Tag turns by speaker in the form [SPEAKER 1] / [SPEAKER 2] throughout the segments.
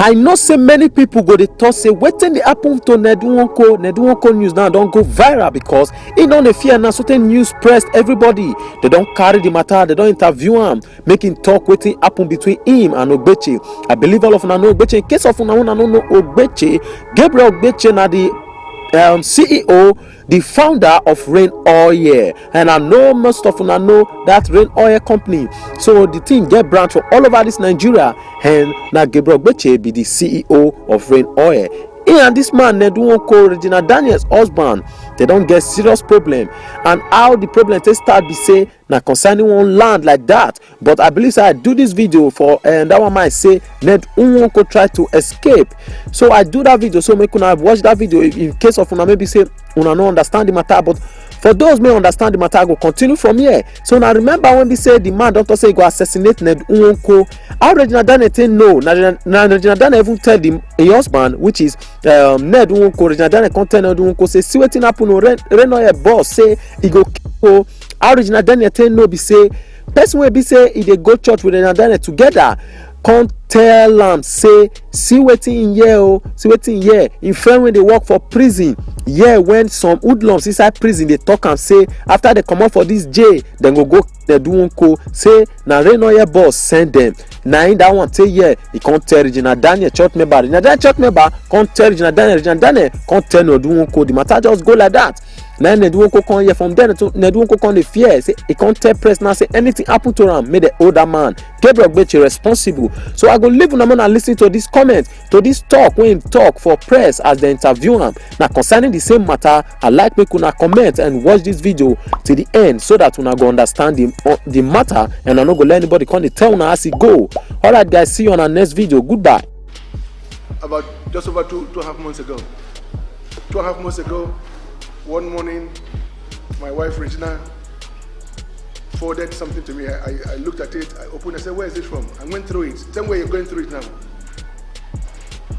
[SPEAKER 1] I know say many people go dey talk say wetin dey happen to Ned Nwoko news now don go viral because e don dey fear na certain news press everybody. They don carry the matter, they don interview am, make him talk wetin happen between him and Ogbeche. I believe all of una know Ogbeche. In case of una no know Ogbeche, Gabriel Ogbeche na the CEO, the founder of Rain Oil, and I know most of una know that Rain Oil company. So the thing get branch for all over this Nigeria, and now Gabriel Gbeche be the CEO of Rain Oil. He and this man Ned Nwoko, Regina Daniels husband, they don't get serious problem. And how the problem they start be say now concerning one land like that. But I believe I do this video for and that one might say Ned Nwoko try to escape. So I do that video so make una watch that video in case of una maybe say una no understand the matter. But for those may understand the matter, I go continue from here. So now remember when we say the man doctor say he go assassinate Ned Nwoko, how Regina Daniel say no. Now Regina Daniel even tell the husband, which is Ned Nwoko. Regina Daniel can't tell Ned Nwoko say see wetin happen o. Rain Oil boss say he go kill. How Regina Daniel tell no be say person wey be say he dey go church with Regina Daniel together. Can't tell am say see wetin in here o, see wetin in here. In friend when they work for prison, yeah, when some hoodlums inside prison they talk and say after they come out for this jail, then go Ned Nwoko say na Rain Oil boss send them. Na in that one say yeah, he can't tell Regina Daniel church member. Regina Daniel church member can't tell Regina Daniel. Regina Daniel can't tell Ned Nwoko. The matter just go like that. Now Ned Nwoko come here from there. Ned Nwoko come the fear say he can't tell press now say anything happen to him. Make the older man Gabriel Gbeche responsible. So I go leave una man and listen to this comment, to this talk when him talk for press as they interview him. Now concerning the same matter, I like make una comment and watch this video to the end so that una go understand the matter and I no go let anybody come to tell una as it go. All right, guys, see you on our next video. Goodbye.
[SPEAKER 2] About just over two and a half months ago. 2.5 months ago, one morning, my wife Regina forwarded something to me. I looked at it, I opened it, I said, where is it from? I went through it. Same way you're going through it now.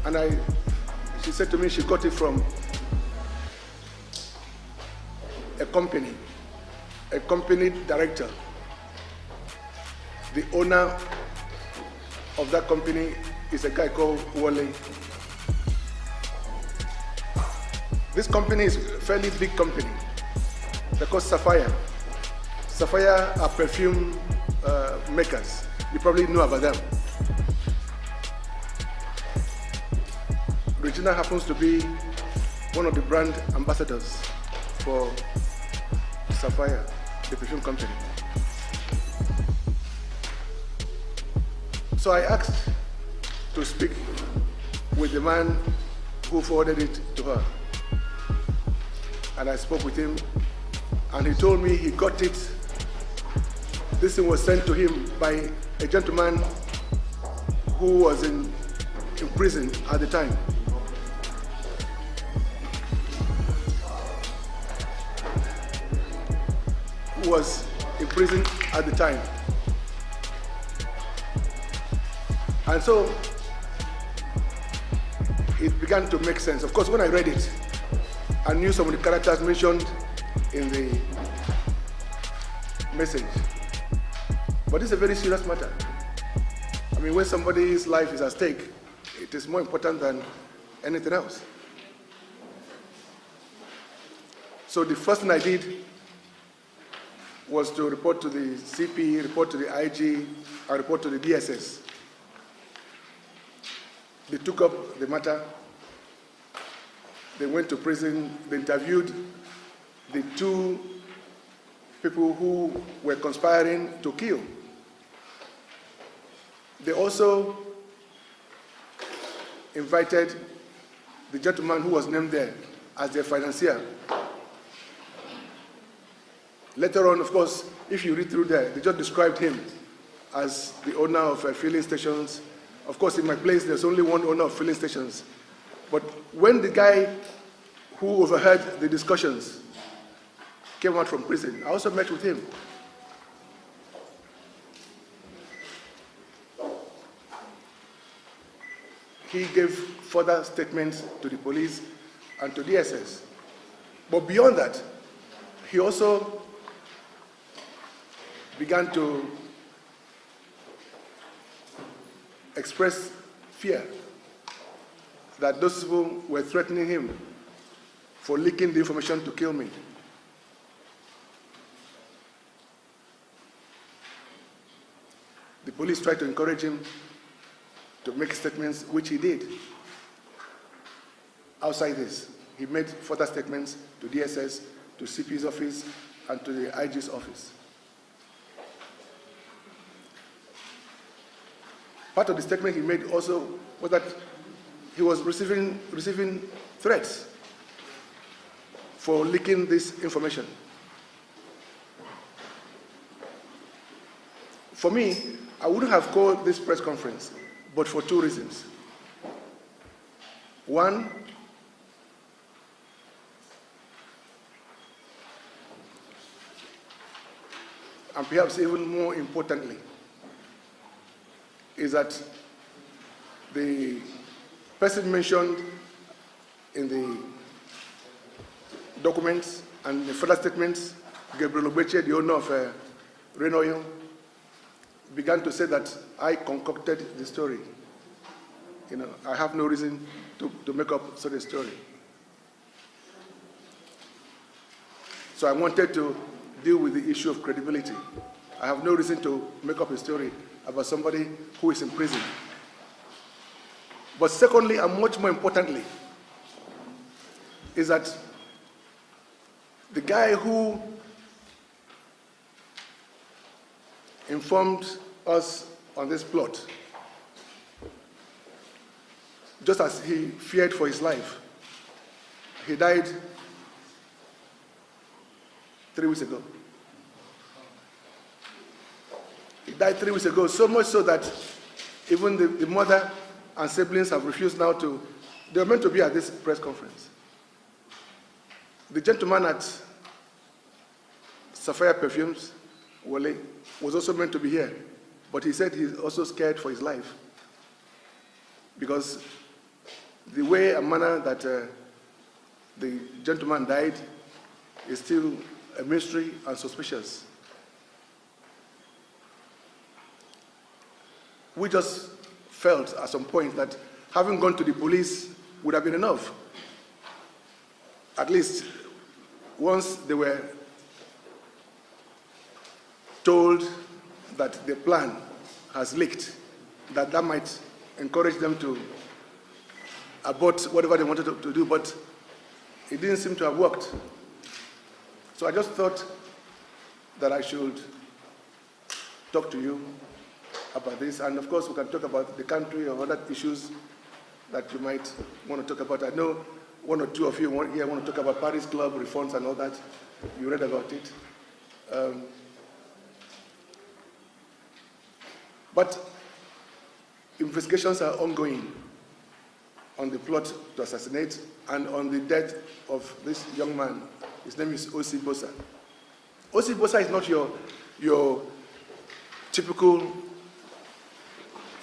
[SPEAKER 2] And she said to me she got it from a company director. The owner of that company is a guy called Wale. This company is a fairly big company. They're called Sapphire. Sapphire are perfume makers. You probably know about them. Regina happens to be one of the brand ambassadors for Sapphire, the perfume company. So I asked to speak with the man who forwarded it to her. And I spoke with him, and he told me he got it. This thing was sent to him by a gentleman who was in prison at the time. Who was in prison at the time. And so it began to make sense. Of course, when I read it, I knew some of the characters mentioned in the message. But it's a very serious matter. I mean, when somebody's life is at stake, it is more important than anything else. So the first thing I did was to report to the CP, report to the IG, and report to the DSS. They took up the matter. They went to prison. They interviewed the two people who were conspiring to kill. They also invited the gentleman who was named there as their financier. Later on, of course, if you read through there, they just described him as the owner of filling stations. Of course, in my place, there's only one owner of filling stations. But when the guy who overheard the discussions came out from prison, I also met with him. He gave further statements to the police and to DSS. But beyond that, he also began to express fear that those people were threatening him for leaking the information to kill me. The police tried to encourage him to make statements, which he did. Outside this, he made further statements to DSS, to CP's office, and to the IG's office. Part of the statement he made also was that he was receiving threats for leaking this information. For me, I wouldn't have called this press conference, but for two reasons. One, and perhaps even more importantly, is that the person mentioned in the documents and the further statements, Gabriel Obeche, the owner of Rain Oil, began to say that I concocted the story. You know, I have no reason to make up such a story. So I wanted to deal with the issue of credibility. I have no reason to make up a story about somebody who is in prison. But secondly, and much more importantly, is that the guy who informed us on this plot, just as he feared for his life, he died 3 weeks ago. He died 3 weeks ago, so much so that even the mother and siblings have refused now to, they were meant to be at this press conference. The gentleman at Sapphire Perfumes, Wale, was also meant to be here, but he said he's also scared for his life because the way and manner that the gentleman died is still a mystery and suspicious. We just felt at some point that having gone to the police would have been enough. At least once they were told that the plan has leaked, that might encourage them to abort whatever they wanted to do, but it didn't seem to have worked. So I just thought that I should talk to you about this, and of course we can talk about the country or other issues that you might want to talk about. I know one or two of you here want to talk about Paris Club, refunds and all that. You read about it. But investigations are ongoing on the plot to assassinate and on the death of this young man. His name is O.C. Bosa. O.C. Bosa is not your typical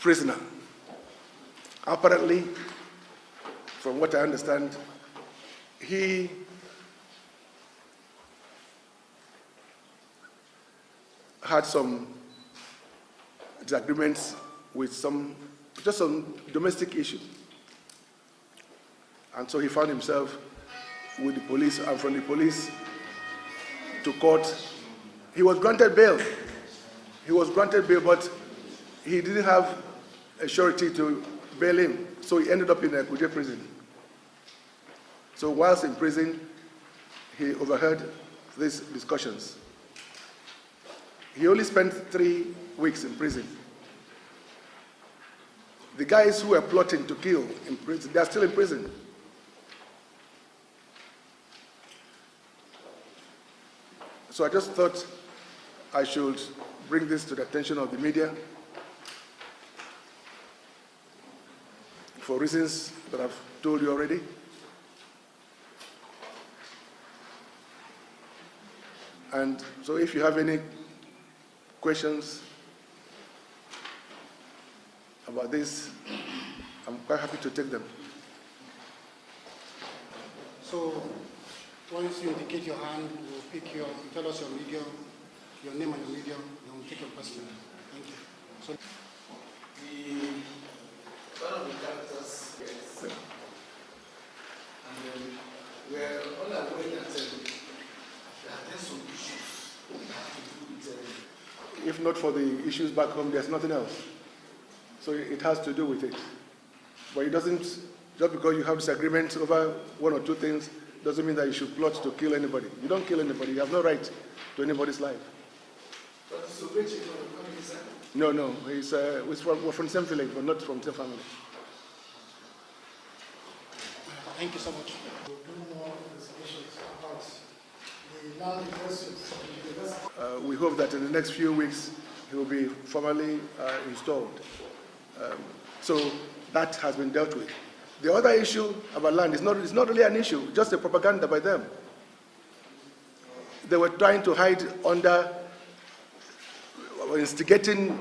[SPEAKER 2] prisoner. Apparently, from what I understand, he had some disagreements with just some domestic issue. And so he found himself with the police, and from the police to court. He was granted bail. He was granted bail, but he didn't have a surety to bail him. So he ended up in a Kuje prison. So whilst in prison, he overheard these discussions. He only spent 3 weeks in prison. The guys who were plotting to kill in prison, they are still in prison. So I just thought I should bring this to the attention of the media for reasons that I've told you already. And so if you have any questions about this, I'm quite happy to take them.
[SPEAKER 3] So once you indicate your hand, we'll pick you tell us your medium, your name and your medium, then we'll take your question. Thank you. So
[SPEAKER 4] One of the characters, yes.
[SPEAKER 2] if not for the issues back home, there's nothing else. So it has to do with it. But it doesn't, just because you have disagreements over one or two things, doesn't mean that you should plot to kill anybody. You don't kill anybody. You have no right to anybody's life. No, we're from the same village, but not from the same family.
[SPEAKER 3] Thank you so much. We'll do more investigations about the land investors.
[SPEAKER 2] We hope that in the next few weeks he will be formally installed. So that has been dealt with. The other issue about land is not really an issue, just a propaganda by them. They were trying to hide under instigating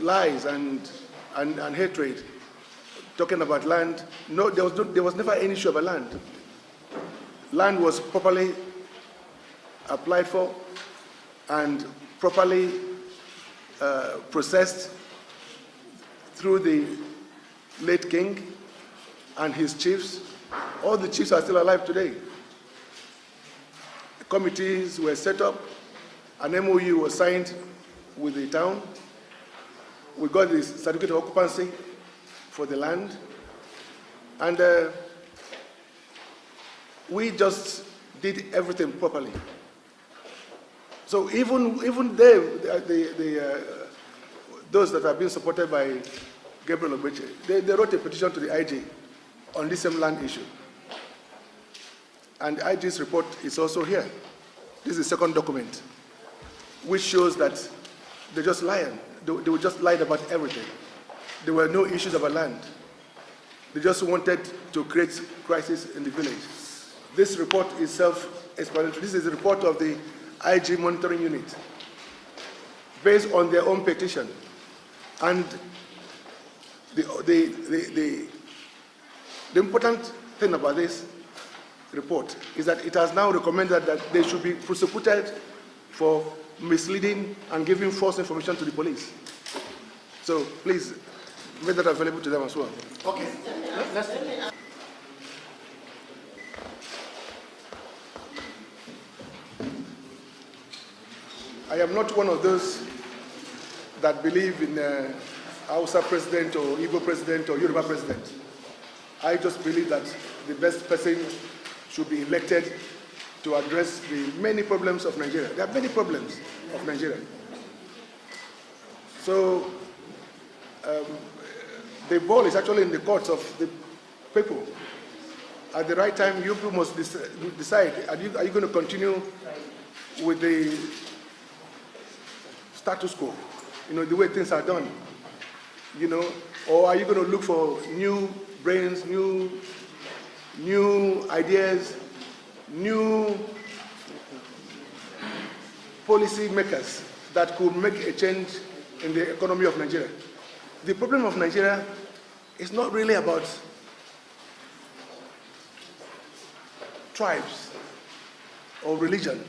[SPEAKER 2] lies and hatred, talking about land. No, there was never any issue about land. Land was properly applied for and properly processed through the late king and his chiefs. All the chiefs are still alive today. Committees were set up, an MOU was signed with the town. We got the certificate of occupancy for the land, and we just did everything properly. So even those that have been supported by Gabriel Ogbeche, they wrote a petition to the IG on this same land issue. And the IG's report is also here. This is the second document, which shows that they just lied. They were just lied about everything. There were no issues about land. They just wanted to create crisis in the village. This report is self-explanatory. This is a report of the IG monitoring unit, based on their own petition. And the important thing about this report is that it has now recommended that they should be prosecuted for misleading and giving false information to the police. So please make that available to them as well.
[SPEAKER 3] Okay. Let's
[SPEAKER 2] I am not one of those that believe in Hausa president or Igbo president or Yoruba president. I just believe that the best person should be elected to address the many problems of Nigeria. There are many problems of Nigeria. So the ball is actually in the courts of the people. At the right time, you people must decide, are you going to continue with the status quo, the way things are done, or are you going to look for new brains, new ideas, new policy makers that could make a change in the economy of Nigeria? The problem of Nigeria is not really about tribes or religion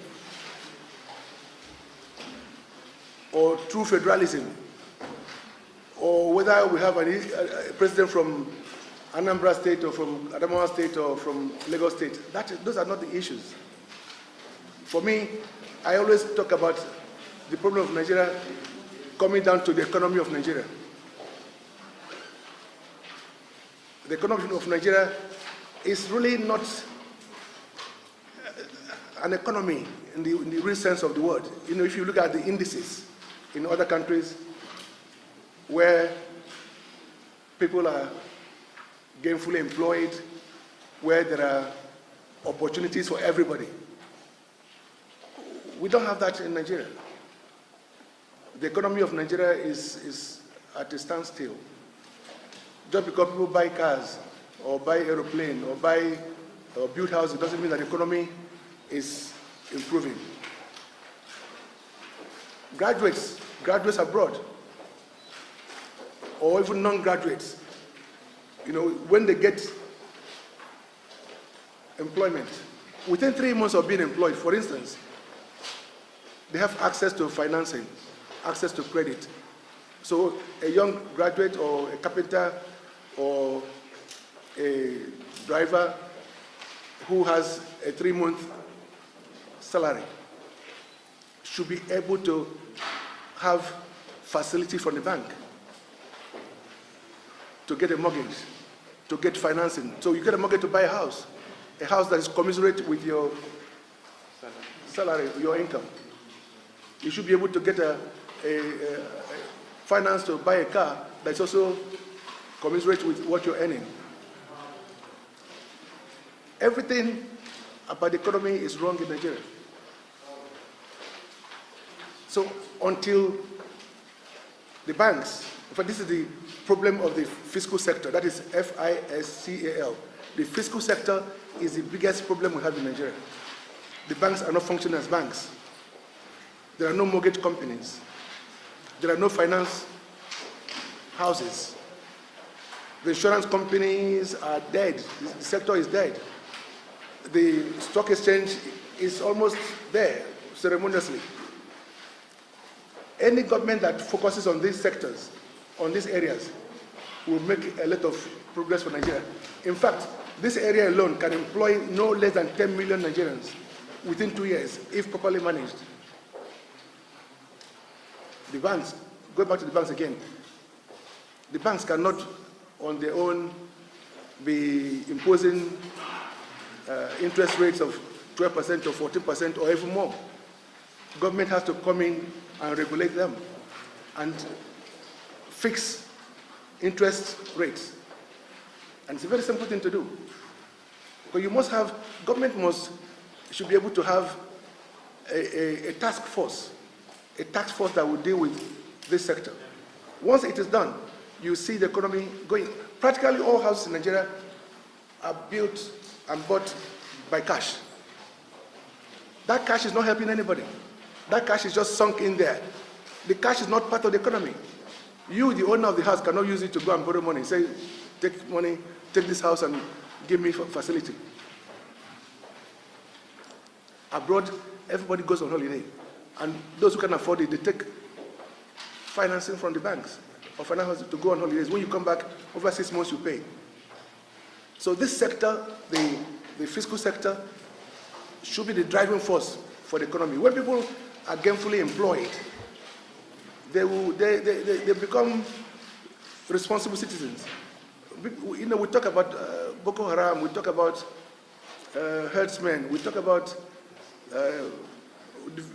[SPEAKER 2] or true federalism, or whether we have a president from Anambra State or from Adamawa State or from Lagos State. Those are not the issues. For me, I always talk about the problem of Nigeria coming down to the economy of Nigeria. The economy of Nigeria is really not an economy in the real sense of the word. If you look at the indices in other countries where people are gainfully employed, where there are opportunities for everybody, we don't have that in Nigeria. The economy of Nigeria is at a standstill. Just because people buy cars or buy aeroplane or build houses doesn't mean that the economy is improving. Graduates abroad, or even non-graduates, when they get employment, within 3 months of being employed, for instance, they have access to financing, access to credit. So a young graduate or a carpenter or a driver who has a 3-month salary should be able to have facility from the bank to get a mortgage, to get financing. So you get a mortgage to buy a house that is commensurate with your salary, your income. You should be able to get a finance to buy a car that's also commensurate with what you're earning. Everything about the economy is wrong in Nigeria. So until the banks, but this is the problem of the fiscal sector, that is FISCAL. The fiscal sector is the biggest problem we have in Nigeria. The banks are not functioning as banks. There are no mortgage companies. There are no finance houses. The insurance companies are dead. The sector is dead. The stock exchange is almost there, ceremoniously. Any government that focuses on these sectors, on these areas, will make a lot of progress for Nigeria. In fact, this area alone can employ no less than 10 million Nigerians within 2 years, if properly managed. The banks, go back to the banks again, the banks cannot on their own be imposing interest rates of 12% or 14% or even more. Government has to come in and regulate them and fix interest rates. And it's a very simple thing to do. Because you must have, government should be able to have a task force that will deal with this sector. Once it is done, you see the economy going. Practically all houses in Nigeria are built and bought by cash. That cash is not helping anybody. That cash is just sunk in there. The cash is not part of the economy. You, the owner of the house, cannot use it to go and borrow money. Say, take money, take this house and give me facility. Abroad, everybody goes on holiday. And those who can afford it, they take financing from the banks or finance to go on holidays. When you come back, over 6 months you pay. So this sector, the fiscal sector, should be the driving force for the economy. When people are gainfully employed, they become responsible citizens. You know, we talk about Boko Haram, we talk about herdsmen, we talk about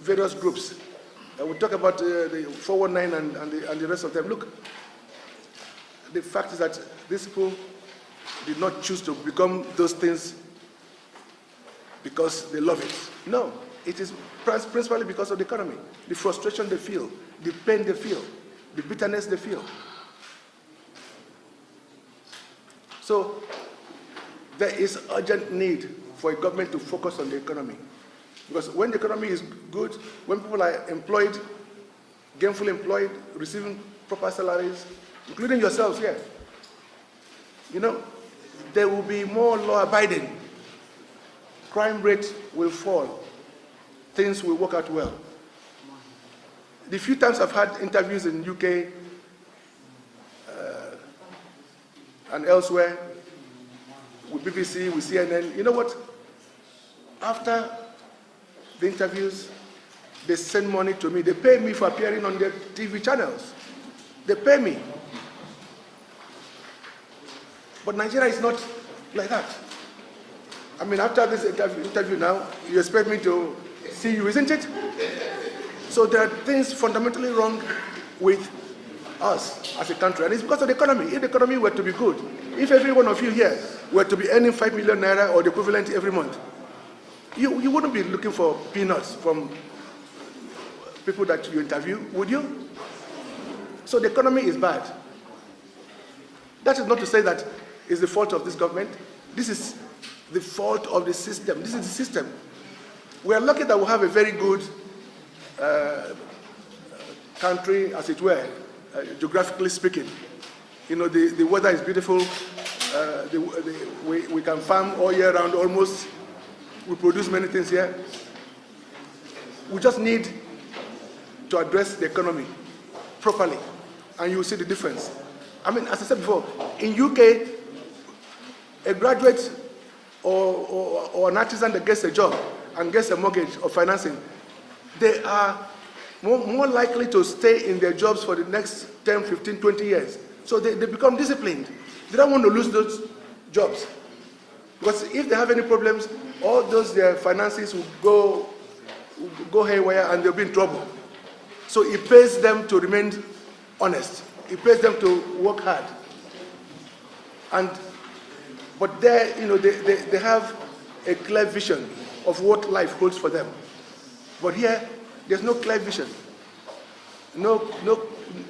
[SPEAKER 2] various groups. We talk about the 419 and the rest of them. Look, the fact is that these people did not choose to become those things because they love it. No, it is principally because of the economy, the frustration they feel, the pain they feel, the bitterness they feel. So there is urgent need for a government to focus on the economy. Because when the economy is good, when people are employed, gainfully employed, receiving proper salaries, including yourselves here, you know, there will be more law-abiding. Crime rate will fall. Things will work out well. The few times I've had interviews in UK and elsewhere, with BBC, with CNN, you know what? After the interviews, they send money to me. They pay me for appearing on their TV channels. They pay me. But Nigeria is not like that. I mean, after this interview now, you expect me to see you, isn't it? So there are things fundamentally wrong with us as a country, and it's because of the economy. If the economy were to be good, if every one of you here were to be earning 5 million naira or the equivalent every month, you wouldn't be looking for peanuts from people that you interview, would you? So the economy is bad. That is not to say that it's the fault of this government. This is the fault of the system. This is the system. We are lucky that we have a very good country, as it were, geographically speaking. You know, the weather is beautiful. We can farm all year round almost. We produce many things here. We just need to address the economy properly, and you will see the difference. I mean, as I said before, in UK, a graduate or an artisan that gets a job and gets a mortgage or financing, they are more likely to stay in their jobs for the next 10, 15, 20 years. So they become disciplined. They don't want to lose those jobs. Because if they have any problems, all those their finances will go haywire and they'll be in trouble. So it pays them to remain honest. It pays them to work hard. But they have a clear vision of what life holds for them. But here, there's no clear vision.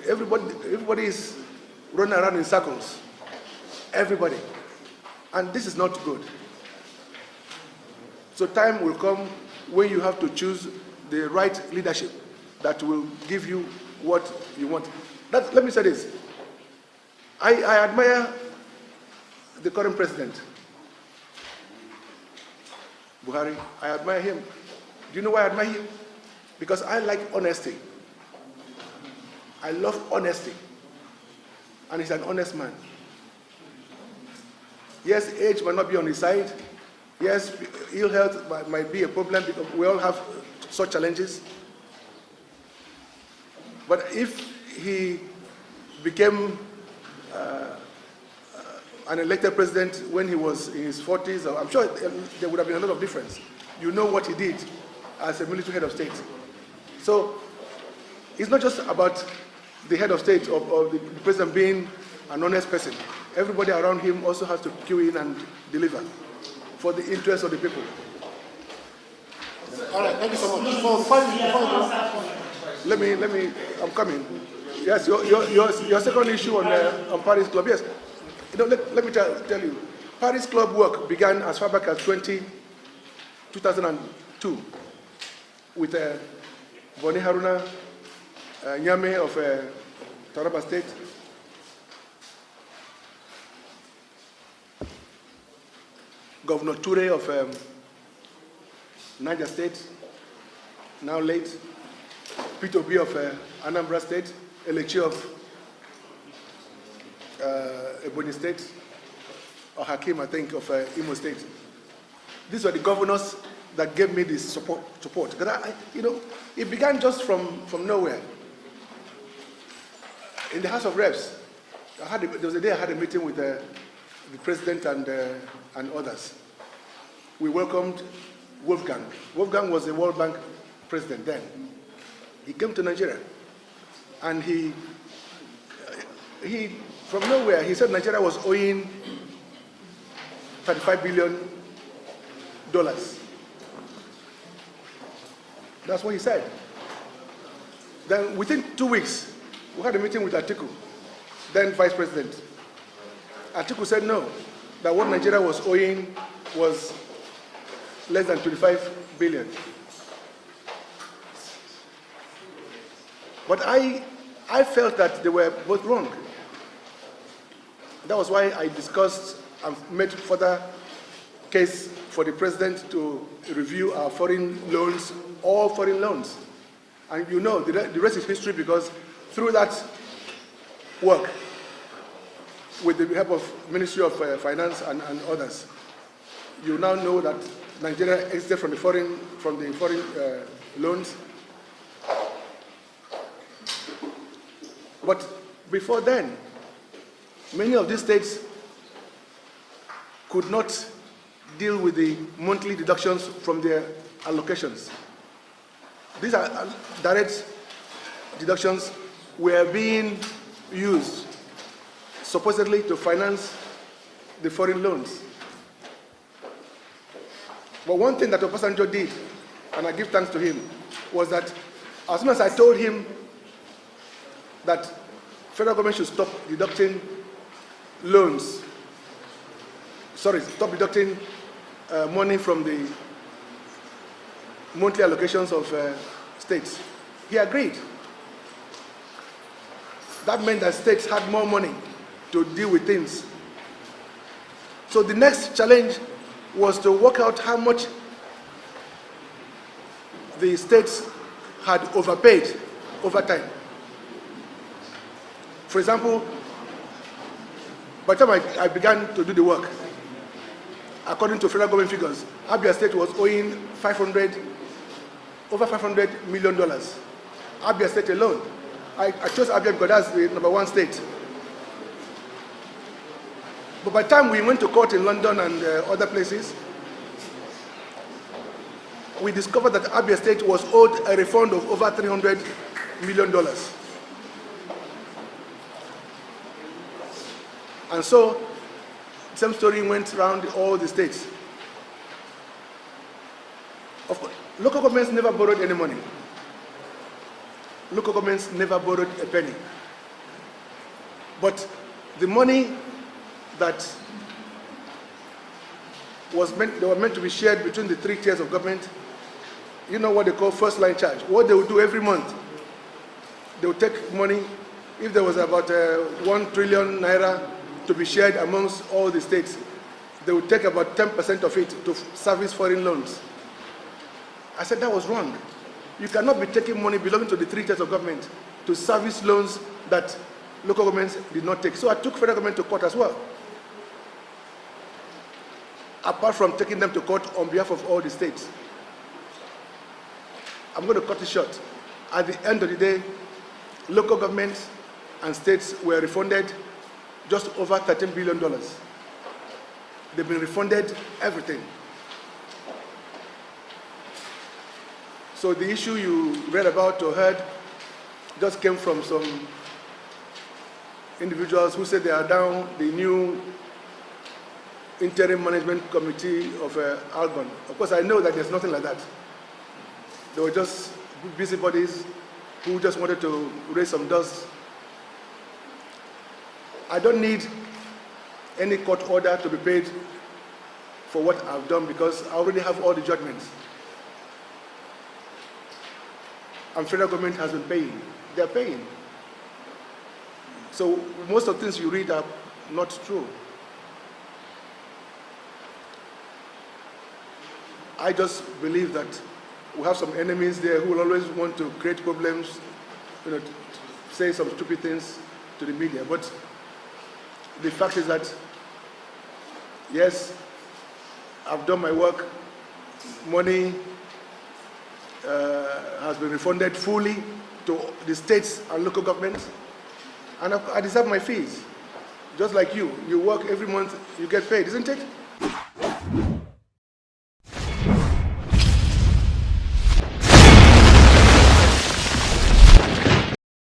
[SPEAKER 2] Everybody is running around in circles. Everybody. And this is not good. So time will come when you have to choose the right leadership that will give you what you want. Let me say this. I admire the current president, Buhari. I admire him. Do you know why I admire him? Because I like honesty. I love honesty. And he's an honest man. Yes, age might not be on his side. Yes, ill health might be a problem because we all have such challenges. But if he became an elected president when he was in his 40s, I'm sure there would have been a lot of difference. You know what he did as a military head of state. So it's not just about the head of state or the president being an honest person. Everybody around him also has to queue in and deliver for the interest of the people.
[SPEAKER 3] All right, thank you so much.
[SPEAKER 2] Let me, I'm coming. Yes, your second issue on Paris Club. Yes, let me tell you, Paris Club work began as far back as 2002 with Boni Haruna Nyame of Taraba State, Governor Ture of Niger State, now late, Peter Obi of Anambra State, Elechi of Ebonyi State, or Hakim, I think, of Imo State. These were the governors that gave me this support. Because it began just from nowhere. In the House of Reps, there was a day I had a meeting with the president and others. We welcomed Wolfgang. Wolfgang was the World Bank president then. He came to Nigeria, and he from nowhere, he said Nigeria was owing $35 billion. That's what he said. Then within 2 weeks, we had a meeting with Atiku, then vice president. Atiku said no, that what Nigeria was owing was less than 25 billion. But I felt that they were both wrong. That was why I discussed and made further case for the president to review our foreign loans, all foreign loans. And you know, the rest is history, because through that work, with the help of Ministry of Finance and others, you now know that Nigeria exited from the foreign loans. But before then, many of these states could not deal with the monthly deductions from their allocations. These are direct deductions were being used supposedly to finance the foreign loans. But one thing that Obasanjo did, and I give thanks to him, was that as soon as I told him that federal government should stop deducting loans, stop deducting money from the monthly allocations of states, he agreed. That meant that states had more money to deal with things. So the next challenge was to work out how much the states had overpaid over time. For example, by the time I began to do the work, according to federal government figures, Abia State was owing over $500 million. Abia State alone. I chose Abia because that's the #1 state. But by the time we went to court in London and other places, we discovered that Abia State was owed a refund of over $300 million. And so, the same story went around all the states. Of course, local governments never borrowed any money. Local governments never borrowed a penny. But the money that they were meant to be shared between the 3 tiers of government, you know what they call first line charge. What they would do every month, they would take money, if there was about 1 trillion naira to be shared amongst all the states, they would take about 10% of it to service foreign loans. I said that was wrong. You cannot be taking money belonging to the 3 tiers of government to service loans that local governments did not take. So I took federal government to court as well. Apart from taking them to court on behalf of all the states. I'm going to cut it short. At the end of the day, local governments and states were refunded just over $13 billion. They've been refunded everything. So the issue you read about or heard just came from some individuals who said they are down the new interim management committee of Algon. Of course, I know that there's nothing like that. They were just busybodies who just wanted to raise some dust. I don't need any court order to be paid for what I've done because I already have all the judgments. And federal government has been paying. They're paying. So most of the things you read are not true. I just believe that we have some enemies there who will always want to create problems, say some stupid things to the media. But the fact is that, yes, I've done my work. Money has been refunded fully to the states and local governments. And I deserve my fees. Just like you. You work every month, you get paid, isn't it?